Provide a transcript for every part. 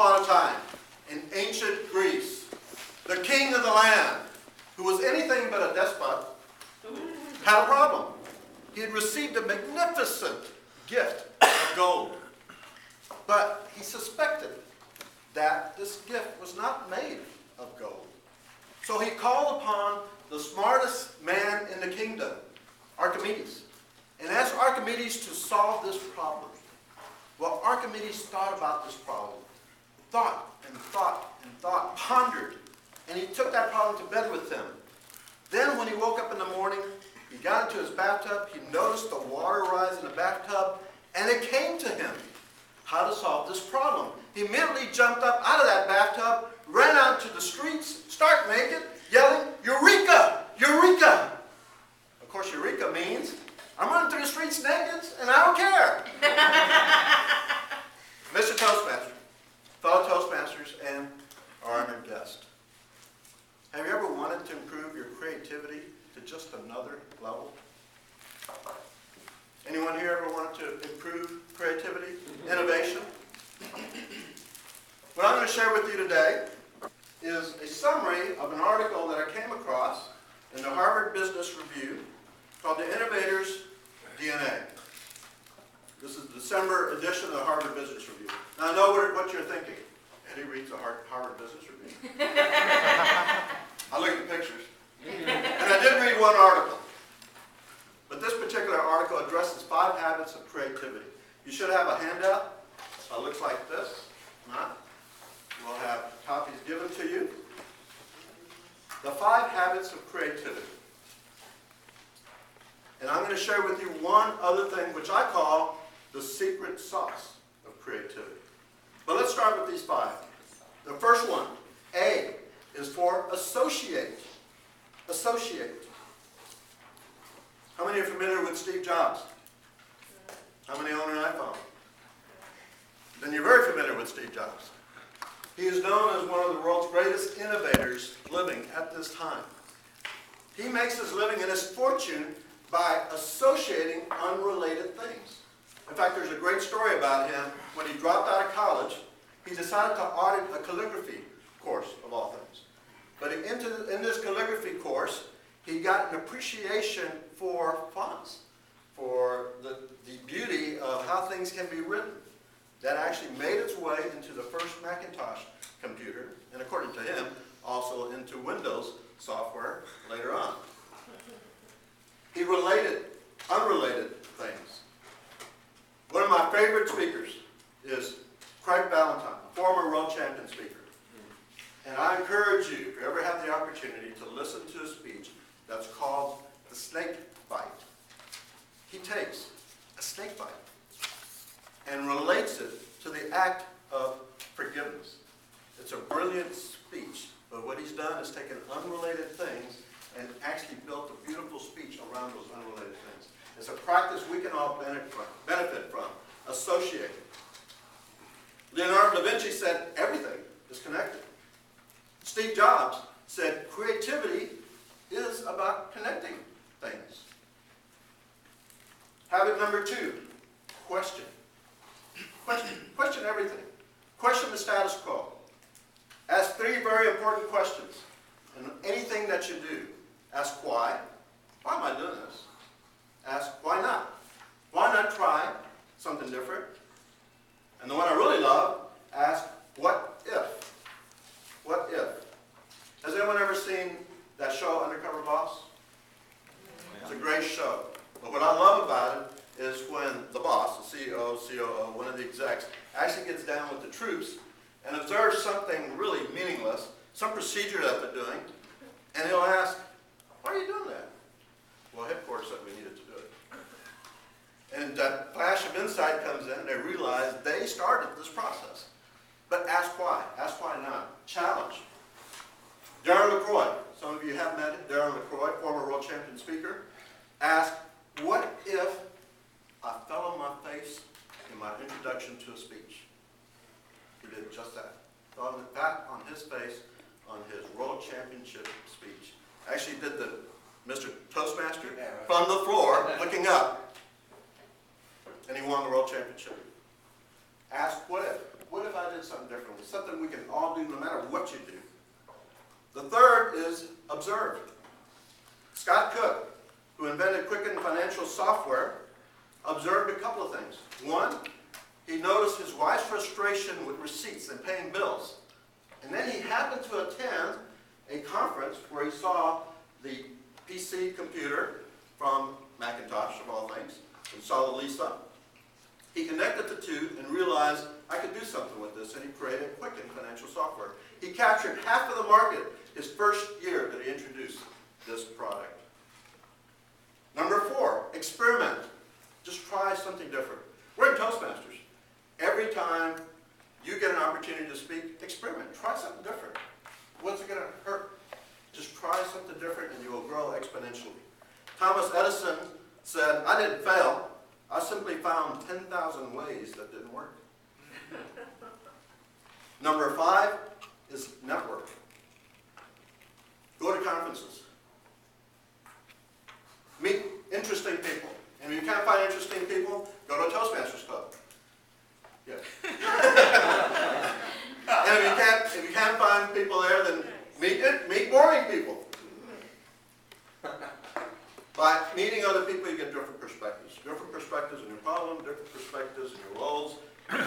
upon a time, in ancient Greece, the king of the land, who was anything but a despot, had a problem. He had received a magnificent gift of gold. But he suspected that this gift was not made of gold. So he called upon the smartest man in the kingdom, Archimedes, and asked Archimedes to solve this problem. Well, Archimedes thought about this problem, thought and thought and thought, pondered, and he took that problem to bed with him. Then when he woke up in the morning, he got into his bathtub, he noticed the water rise in the bathtub, and it came to him how to solve this problem. He immediately jumped up out of that bathtub, ran out to the streets, stark naked, yelling, "Eureka! Eureka!" Of course, Eureka means, I'm running through the streets naked, and I don't care. Mr. Toastmaster, fellow Toastmasters, and our honored guest. Have you ever wanted to improve your creativity to just another level? Anyone here ever wanted to improve creativity, innovation? What I'm going to share with you today is a summary of an article that I came across in the Harvard Business Review called The Innovator's DNA. This is the December edition of the Harvard Business Review. Now I know what you're thinking. Eddie reads the Harvard Business Review. I look at the pictures. And I did read one article. But this particular article addresses 5 habits of creativity. You should have a handout. It looks like this. Not. We'll have copies given to you. The 5 habits of creativity. And I'm going to share with you one other thing which I call the secret sauce of creativity. But let's start with these 5. The first one, A, is for associate. Associate. How many are familiar with Steve Jobs? How many own an iPhone? Then you're very familiar with Steve Jobs. He is known as one of the world's greatest innovators living at this time. He makes his living and his fortune by associating unrelated things. In fact, there's a great story about him. When he dropped out of college, he decided to audit a calligraphy course, of all things. But in this calligraphy course, he got an appreciation for fonts, for the beauty of how things can be written. That actually made its way into the first Macintosh computer, and according to him, also into Windows software later on. He related unrelated things. One of my favorite speakers is Craig Ballantyne, a former world champion speaker. And I encourage you, if you ever have the opportunity, to listen to a speech that's called The Snake Bite. He takes a snake bite and relates it to the act of forgiveness. It's a brilliant speech, but what he's done is taken unrelated things and actually built a beautiful speech around those unrelated things. It's a practice we can all benefit from, associating. Leonardo da Vinci said everything is connected. Steve Jobs said creativity is about connecting things. Habit number 2, question. Question everything. Question the status quo. Ask 3 very important questions in anything that you do. Ask why. Why am I doing this? Ask why not. Why not try something different? And the one I really love, ask what if. What if? Has anyone ever seen that show, Undercover Boss? It's a great show. But what I love about it is when the boss, the CEO, COO, one of the execs, actually gets down with the troops and observes something really meaningless, some procedure that they're doing, and he'll ask, why are you doing that? Well, headquarters said we needed to do it. And that flash of insight comes in, and they realize they started this process. But ask why. Ask why not. Challenge. Darren LaCroix. Some of you have met Darren LaCroix, former world champion speaker. Ask, what if I fell on my face in my introduction to a speech? He did just that. Fell back on his face on his world championship speech. Actually did the Mr. Toastmaster from the floor, looking up. And he won the world championship. Ask what if. what if I did something differently? Something we can all do no matter what you do. The third is observe. Scott Cook, who invented Quicken Financial Software, observed a couple of things. One, he noticed his wife's frustration with receipts and paying bills. And then he happened to attend a conference where he saw the PC computer from Macintosh, of all things, and saw the Lisa. He connected the two and realized, I could do something with this, and he created Quicken Financial Software. He captured half of the market his first year that he introduced this product. Number 4, experiment. Just try something different. We're in Toastmasters. Every time you get an opportunity to speak, experiment. Try something different. What's it going to hurt? Just try something different and you will grow exponentially. Thomas Edison said, I didn't fail. I simply found 10,000 ways that didn't work. Number 5 is network. Go to conferences. Meet interesting people. And if you can't find interesting people, go to a Toastmasters Club. Yeah. And if you can't find people there, then meet boring people. By meeting other people, you get different perspectives. Different perspectives on your problem, different perspectives on your roles.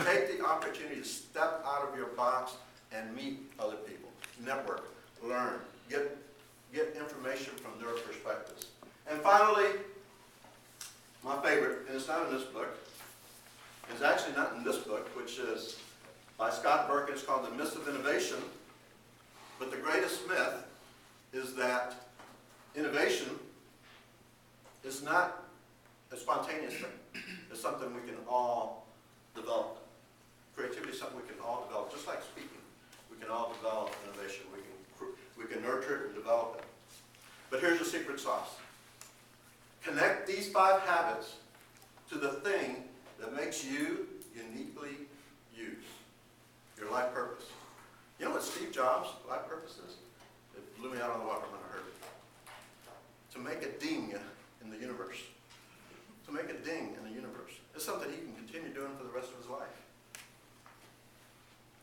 Take the opportunity to step out of your box and meet other people. Network, learn, get information from their perspectives. And finally, my favorite, and it's not in this book, it's actually not in this book, which is by Scott Burke. It's called The Myth of Innovation. But the greatest myth is that innovation is not a spontaneous thing. It's something we can all develop. Creativity is something we can all develop, just like speaking. We can all develop innovation. We can nurture it and develop it. But here's the secret sauce. Connect these 5 habits to the thing that makes you uniquely you, your life purpose. You know what Steve Jobs' life purpose is? It blew me out on the water when I heard it. To make a ding in the universe. To make a ding in the universe. It's something he can continue doing for the rest of his life.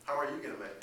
How are you going to make